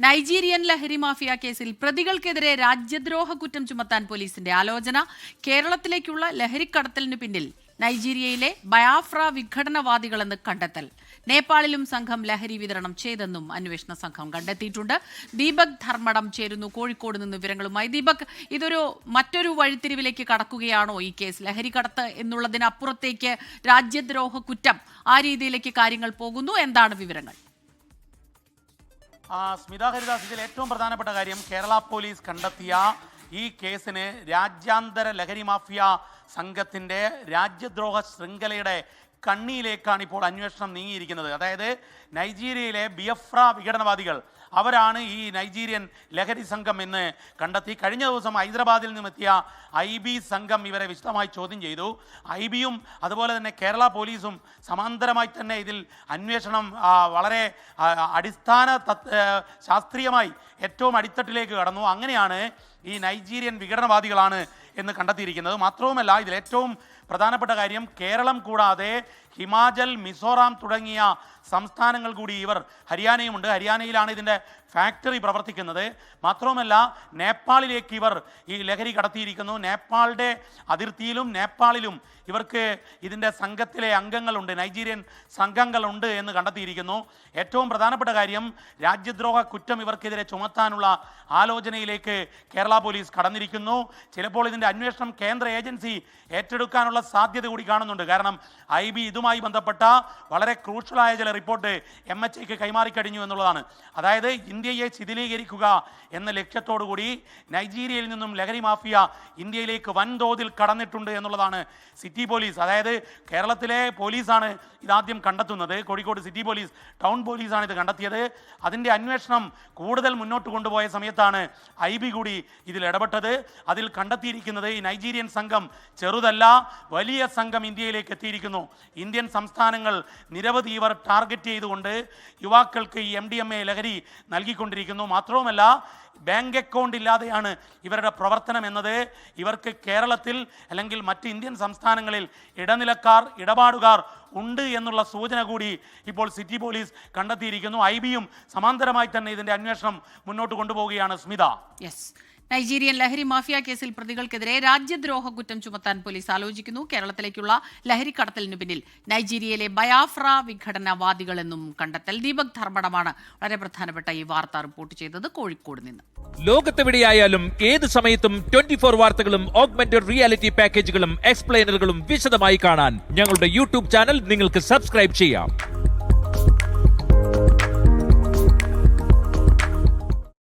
Nigerian ലഹരി mafia കേസിൽ പ്രതികൾക്കെതിരെ രാജ്യദ്രോഹ കുറ്റം ചുമത്താൻ പോലീസിന്റെ ആലോചന. കേരളത്തിലേക്കുള്ള ലഹരിക്കടത്തലിന് പിന്നിൽ നൈജീരിയയിലെ ബയാഫ്ര വിഘടനവാദികളെന്ന് കണ്ടെത്തൽ. നേപ്പാളിലും സംഘം ലഹരി വിതരണം ചെയ്തെന്നും അന്വേഷണ സംഘം കണ്ടെത്തിയിട്ടുണ്ട്. ദീപക് ധർമ്മടം ചേരുന്നു കോഴിക്കോട് നിന്ന് വിവരങ്ങളുമായി. ദീപക്, ഇതൊരു മറ്റൊരു വഴിത്തിരിവിലേക്ക് കടക്കുകയാണോ ഈ കേസ്? ലഹരി കടത്ത് എന്നുള്ളതിനപ്പുറത്തേക്ക് രാജ്യദ്രോഹ കുറ്റം, ആ രീതിയിലേക്ക് കാര്യങ്ങൾ പോകുന്നു. എന്താണ് വിവരങ്ങൾ? സ്മിത ഹരിദാസ്, ഇതിൽ ഏറ്റവും പ്രധാനപ്പെട്ട കാര്യം കേരള പോലീസ് കണ്ടെത്തിയ ഈ കേസിന് രാജ്യാന്തര ലഹരി മാഫിയ സംഘത്തിൻ്റെ രാജ്യദ്രോഹ ശൃംഖലയുടെ കണ്ണിയിലേക്കാണ് ഇപ്പോൾ അന്വേഷണം നീങ്ങിയിരിക്കുന്നത്. അതായത് നൈജീരിയയിലെ ബിയഫ്ര വിഘടനവാദികൾ അവരാണ് ഈ നൈജീരിയൻ ലഹരി സംഘം എന്ന് കണ്ടെത്തി. കഴിഞ്ഞ ദിവസം ഹൈദരാബാദിൽ നിന്നെത്തിയ IB സംഘം ഇവരെ വിശദമായി ചോദ്യം ചെയ്തു. IBയും അതുപോലെ തന്നെ കേരള പോലീസും സമാന്തരമായി തന്നെ ഇതിൽ അന്വേഷണം വളരെ ശാസ്ത്രീയമായി ഏറ്റവും അടിത്തട്ടിലേക്ക് കടന്നു. അങ്ങനെയാണ് ഈ നൈജീരിയൻ വിഘടനവാദികളാണ് എന്ന് കണ്ടെത്തിയിരിക്കുന്നത്. മാത്രവുമല്ല, ഇതിൽ ഏറ്റവും പ്രധാനപ്പെട്ട കാര്യം കേരളം കൂടാതെ ഹിമാചൽ, മിസോറാം തുടങ്ങിയ സംസ്ഥാനങ്ങൾ കൂടി ഹരിയാനയുമുണ്ട്. ഹരിയാനയിലാണ് ഇതിൻ്റെ ഫാക്ടറി പ്രവർത്തിക്കുന്നത്. മാത്രവുമല്ല, നേപ്പാളിലേക്ക് ഇവർ ഈ ലഹരി കടത്തിയിരിക്കുന്നു. നേപ്പാളിൻ്റെ അതിർത്തിയിലും നേപ്പാളിലും ഇവർക്ക് ഇതിൻ്റെ സംഘത്തിലെ അംഗങ്ങളുണ്ട്, നൈജീരിയൻ സംഘങ്ങളുണ്ട് എന്ന് കണ്ടെത്തിയിരിക്കുന്നു. ഏറ്റവും പ്രധാനപ്പെട്ട കാര്യം, രാജ്യദ്രോഹ കുറ്റം ഇവർക്കെതിരെ ചുമത്താനുള്ള ആലോചനയിലേക്ക് കേരള പോലീസ് കടന്നിരിക്കുന്നു. ചിലപ്പോൾ ഇതിൻ്റെ അന്വേഷണം കേന്ദ്ര ഏജൻസി ഏറ്റെടുക്കാനുള്ള സാധ്യത കൂടി കാണുന്നുണ്ട്. കാരണം IB ഇതുമായി ബന്ധപ്പെട്ട വളരെ ക്രൂഷ്യലായ ചില റിപ്പോർട്ട് MHAക്ക് കൈമാറിക്കഴിഞ്ഞു എന്നുള്ളതാണ്. അതായത് ഇന്ത്യയെ ശിഥിലീകരിക്കുക എന്ന ലക്ഷ്യത്തോടു കൂടി നൈജീരിയയിൽ നിന്നും ലഹരി മാഫിയ ഇന്ത്യയിലേക്ക് വൻതോതിൽ കടന്നിട്ടുണ്ട് എന്നുള്ളതാണ് സിറ്റി പോലീസ്, അതായത് കേരളത്തിലെ പോലീസാണ് ഇതാദ്യം കണ്ടെത്തുന്നത്. കോഴിക്കോട് സിറ്റി പോലീസ്, ടൗൺ പോലീസാണ് ഇത് കണ്ടെത്തിയത്. അതിൻ്റെ അന്വേഷണം കൂടുതൽ മുന്നോട്ട് കൊണ്ടുപോയ സമയത്താണ് IB കൂടി ഇതിൽ ഇടപെട്ടത്. അതിൽ കണ്ടെത്തിയിരിക്കുന്നത് ഈ നൈജീരിയൻ സംഘം ചെറുതല്ല, വലിയ സംഘം ഇന്ത്യയിലേക്ക് എത്തിയിരിക്കുന്നു. ഇന്ത്യൻ സംസ്ഥാനങ്ങൾ നിരവധി ഇവർ ടാർഗറ്റ് ചെയ്തുകൊണ്ട് യുവാക്കൾക്ക് ഈ MDMA ലഹരി നൽകിക്കൊണ്ടിരിക്കുന്നു. മാത്രവുമല്ല, ബാങ്ക് അക്കൗണ്ട് ഇല്ലാതെയാണ് ഇവരുടെ പ്രവർത്തനം എന്നത് ഇവർക്ക് കേരളത്തിൽ അല്ലെങ്കിൽ മറ്റ് ഇന്ത്യൻ സംസ്ഥാനങ്ങളിൽ ഇടപാടുകാർ ഉണ്ട് എന്നുള്ള സൂചന കൂടി ഇപ്പോൾ സിറ്റി പോലീസ് കണ്ടെത്തിയിരിക്കുന്നു. IBയും സമാന്തരമായി തന്നെ ഇതിൻ്റെ അന്വേഷണം മുന്നോട്ട് കൊണ്ടുപോവുകയാണ്. സ്മിത, നൈജീരിയൻ ലഹരി മാഫിയ കേസിൽ പ്രതികൾക്കെതിരെ രാജ്യദ്രോഹ കുറ്റം ചുമത്താൻ പോലീസ് ആലോചിക്കുന്നു. കേരളത്തിലേക്കുള്ള ലഹരി കടത്തലിന് പിന്നിൽ നൈജീരിയയിലെ ബയാഫ്ര വിഘടനവാദികളെന്നും കണ്ടെത്തൽ. ദീപക് ധർമ്മടമാണ് വളരെ പ്രധാനപ്പെട്ട ഈ വാർത്ത റിപ്പോർട്ട് ചെയ്തത് കോഴിക്കോട് നിന്ന്. ലോകത്തെവിടെയായാലും ഏത് സമയത്തും 24 വാർത്തകളും ഓഗ്മെന്റഡ് റിയാലിറ്റി പാക്കേജുകളും എക്സ്പ്ലെയിനറുകളും വിശദമായി കാണാൻ ഞങ്ങളുടെ YouTube ചാനൽ നിങ്ങൾക്ക് സബ്സ്ക്രൈബ് ചെയ്യാം.